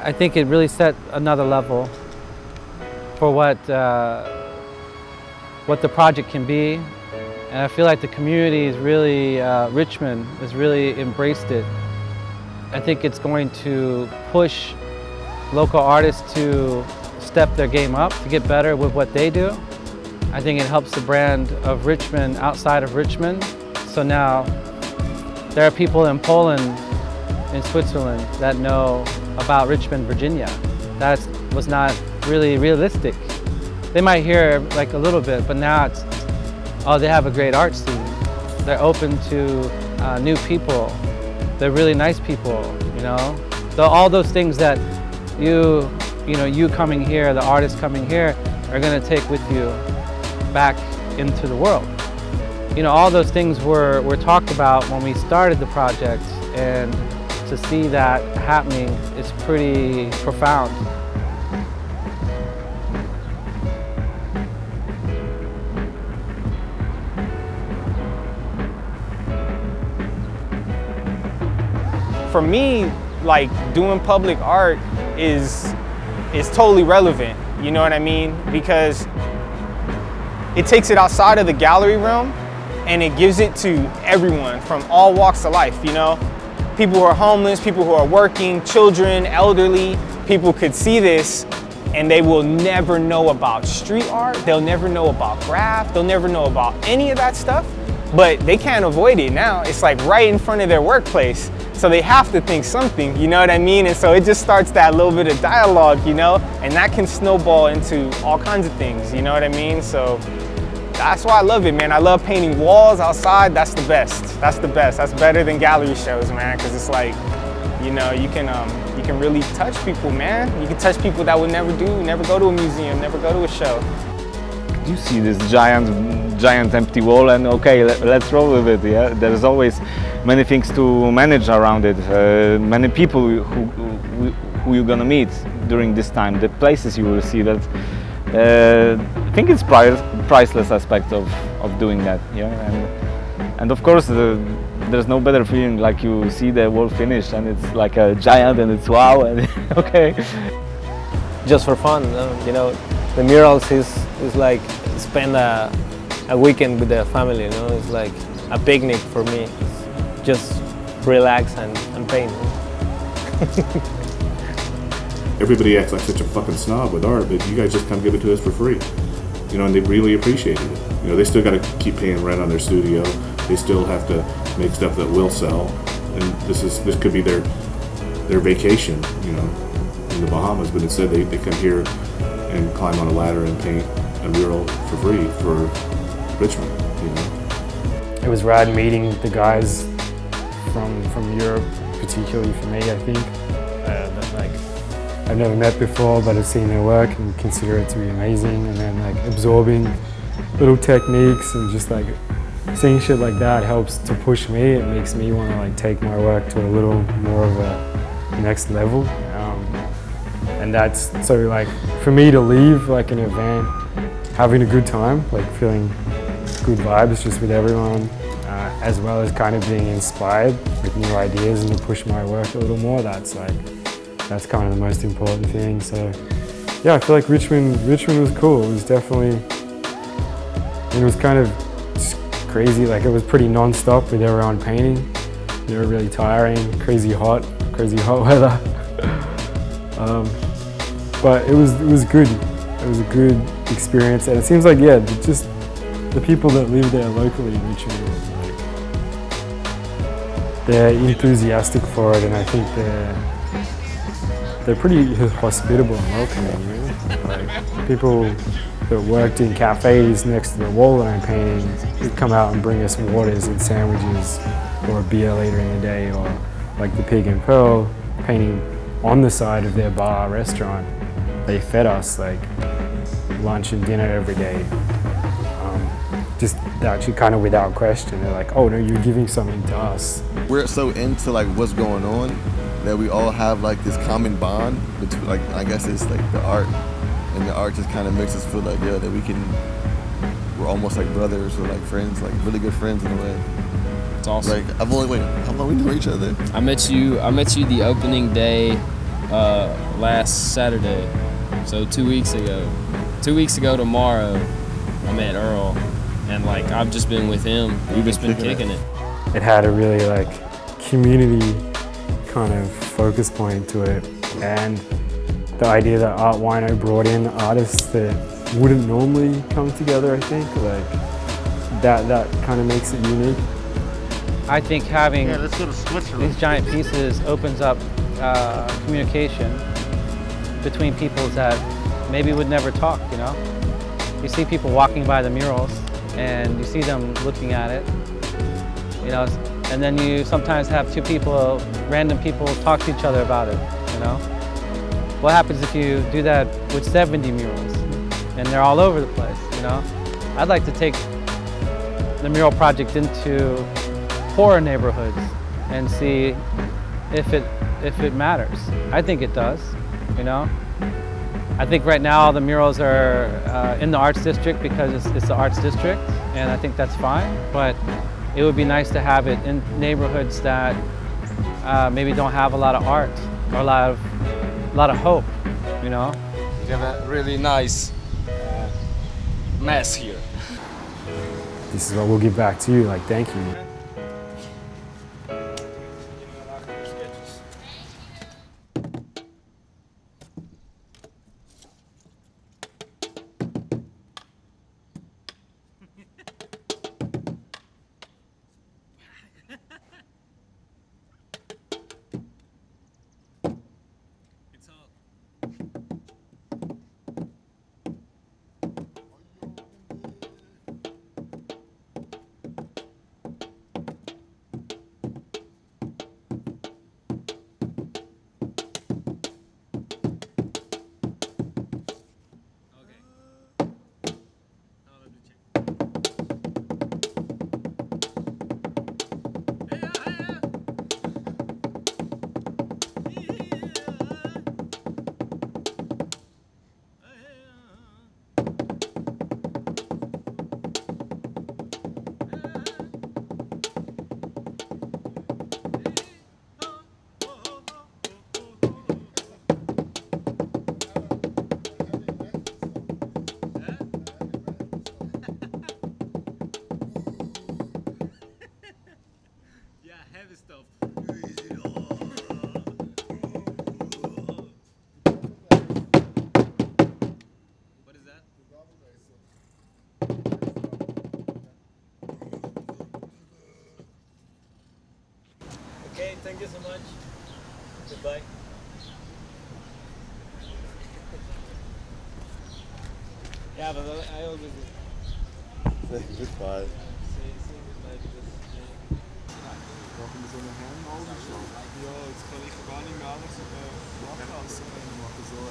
I think it really set another level for what the project can be. And I feel like the community is really, Richmond has really embraced it. I think it's going to push local artists to step their game up, to get better with what they do. I think it helps the brand of Richmond outside of Richmond. So now there are people in Poland, in Switzerland, that know about Richmond, Virginia. That was not really realistic. They might hear like a little bit, but now it's, oh, they have a great art scene. They're open to new people. They're really nice people, you know? All those things that you coming here, the artists coming here, are gonna take with you back into the world. You know, all those things were talked about when we started the project, and to see that happening is pretty profound. For me, like, doing public art is totally relevant, you know what I mean? Because it takes it outside of the gallery realm and it gives it to everyone from all walks of life, you know? People who are homeless, people who are working, children, elderly, people could see this and they will never know about street art, they'll never know about craft, they'll never know about any of that stuff, but they can't avoid it now. It's like right in front of their workplace. So they have to think something, you know what I mean? And so it just starts that little bit of dialogue, you know? And that can snowball into all kinds of things, you know what I mean? So that's why I love it, man. I love painting walls outside. That's the best. That's the best. That's better than gallery shows, man, because it's like, you know, you can really touch people, man. You can touch people that would never go to a museum, never go to a show. You see this giant empty wall and okay, let's roll with it, yeah? There's always many things to manage around it, many people who you're gonna meet during this time, the places you will see that. I think it's priceless aspect of doing that, yeah? And of course, there's no better feeling like you see the wall finished and it's like a giant and it's wow, and okay. Just for fun, you know, the murals is like spend a weekend with the family, you know, it's like a picnic for me. It's just relax and paint. Everybody acts like such a fucking snob with art, but you guys just come give it to us for free. You know, and they really appreciated it. You know, they still got to keep paying rent on their studio. They still have to make stuff that will sell, and this could be their vacation, you know, in the Bahamas. But instead, they come here and climb on a ladder and paint a mural for free for Richmond. You know, it was rad meeting the guys from Europe, particularly for me, I think. That, like, I've never met before, but I've seen their work and consider it to be amazing, and then like absorbing little techniques and just like seeing shit like that helps to push me. It makes me want to like take my work to a little more of a next level. And that's so like for me to leave like an event having a good time, like feeling good vibes just with everyone, as well as kind of being inspired with new ideas and to push my work a little more. That's kind of the most important thing. So yeah, I feel like Richmond was cool. It was definitely, and it was kind of crazy. Like it was pretty non-stop with everyone painting. They were really tiring, crazy hot weather. But it was good. It was a good experience, and it seems like, yeah, just the people that live there locally in Richmond, like, they're enthusiastic for it, and I think they're pretty hospitable and welcoming, you know? Like people that worked in cafes next to the wall that I'm painting would come out and bring us waters and sandwiches or a beer later in the day, or like the Pig and Pearl painting on the side of their bar restaurant. They fed us like lunch and dinner every day. Just actually kind of without question. They're like, oh no, you're giving something to us. We're so into like what's going on that we all have like this common bond between, like, I guess it's like the art, and the art just kind of makes us feel like, yeah, that we're almost like brothers or like friends, like really good friends in a way. It's awesome. Like how long we know each other? I met you the opening day last Saturday, so 2 weeks ago. 2 weeks ago tomorrow, I met Earl, and like I've just been with him. We've just been kicking it. It had a really like community kind of focus point to it, and the idea that Art Whino brought in artists that wouldn't normally come together, I think, like that kind of makes it unique. I think having let's go to Switzerland. these giant pieces opens up communication between peoples that maybe would never talk, you know? You see people walking by the murals and you see them looking at it, you know, and then you sometimes have two people, random people, talk to each other about it, you know? What happens if you do that with 70 murals and they're all over the place, you know? I'd like to take the mural project into poorer neighborhoods and see if it matters. I think it does, you know? I think right now the murals are in the arts district because it's the arts district, and I think that's fine, but it would be nice to have it in neighborhoods that maybe don't have a lot of art or a lot of hope, you know? We have a really nice mess here. This is what we'll give back to you, like thank you. Okay, thank you so much. Goodbye. Yeah, but I always Goodbye. say goodbye because Ja, jetzt kann ich gar nicht mehr alles machen. Also,